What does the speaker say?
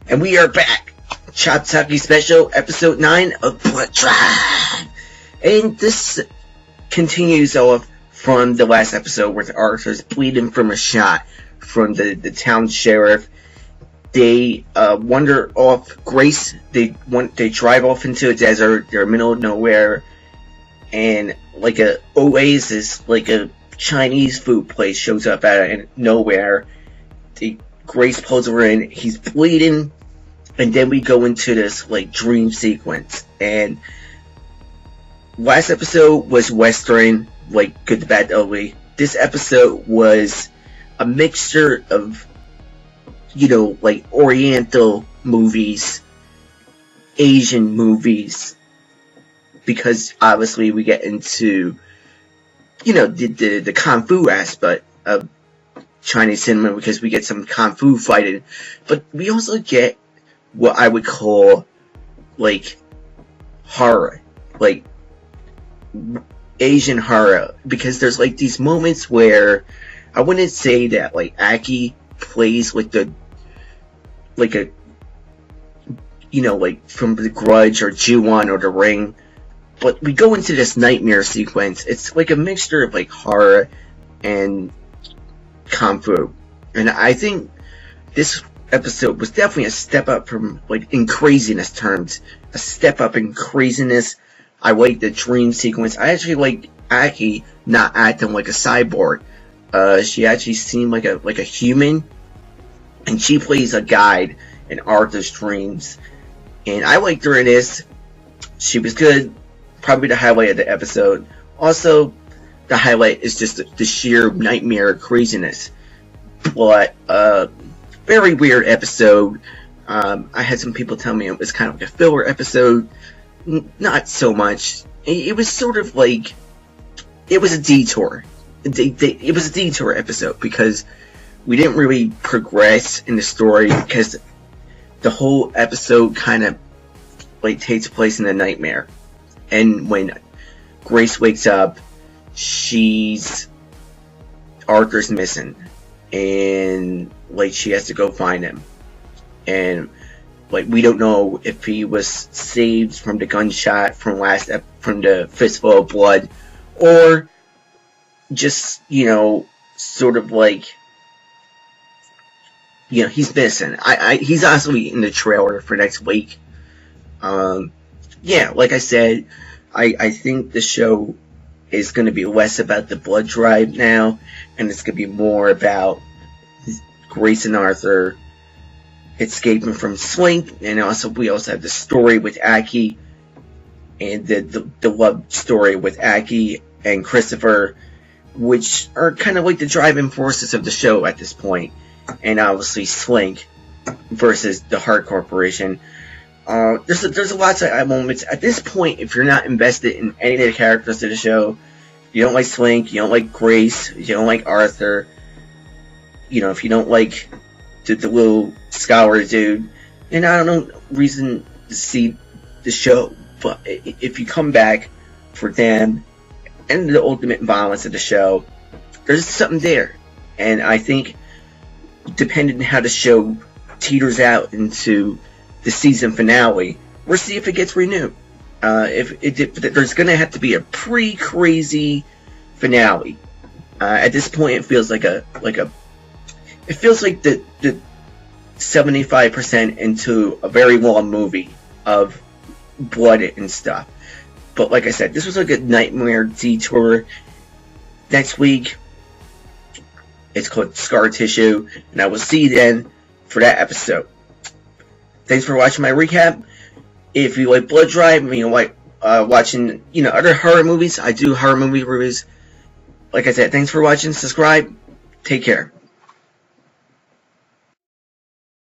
And we are back! Chopsocky Special, Episode 9 of Blood Drive! And this continues off from the last episode where Arthur's bleeding from a shot from the town sheriff. They wander off Grace. They drive off into a desert. They're in the middle of nowhere. And like a oasis, like a Chinese food place shows up out of nowhere. Grace pulls her in. He's bleeding. And then we go into this like dream sequence. And last episode was Western, like Good, the Bad, the Ugly. This episode was a mixture of, you know, like Oriental movies, Asian movies, because obviously we get into, you know, the Kung Fu aspect of Chinese cinema because we get some Kung Fu fighting, but we also get what I would call, like, horror, like, Asian horror, because there's, like, these moments where, I wouldn't say that, like, Aki plays, like, a, you know, like, from The Grudge, or Ju-On, or The Ring, but we go into this nightmare sequence. It's, like, a mixture of, like, horror and Kung Fu, and I think this episode was definitely a step up from, like, in craziness terms. A step up in craziness. I like the dream sequence. I actually like Aki not acting like a cyborg. She actually seemed like a human. And she plays a guide in Arthur's dreams. And I liked her in this. She was good. Probably the highlight of the episode. Also, the highlight is just the sheer nightmare craziness. But, very weird episode. I had some people tell me it was kind of like a filler episode. Not so much. It was sort of like, it was a detour. It was a detour episode because we didn't really progress in the story because the whole episode kind of like takes place in a nightmare. And when Grace wakes up, Arthur's missing. And like she has to go find him, and like we don't know if he was saved from the gunshot from the fistful of blood, or just, you know, sort of like, you know, he's missing. He's also in the trailer for next week. Yeah, like I said, I think the show is going to be less about the blood drive now, and it's going to be more about Grace and Arthur escaping from Slink, and we also have the story with Aki, and the love story with Aki and Christopher, which are kind of like the driving forces of the show at this point, and obviously Slink versus the Heart Corporation. There's a lot of moments at this point. If you're not invested in any of the characters of the show, you don't like Slink, you don't like Grace, you don't like Arthur, you know, if you don't like the little scholar dude, and I don't know reason to see the show, but if you come back for them and the ultimate violence of the show, there's something there. And I think, depending on how the show teeters out into the season finale, we'll see if it gets renewed. There's going to have to be a pretty crazy finale. At this point, it feels like it feels like the 75% into a very long movie of blood and stuff. But like I said, this was like a nightmare detour. Next week, it's called Scar Tissue, and I will see you then for that episode. Thanks for watching my recap. If you like Blood Drive, and you like watching, you know, other horror movies, I do horror movie reviews. Like I said, thanks for watching. Subscribe. Take care.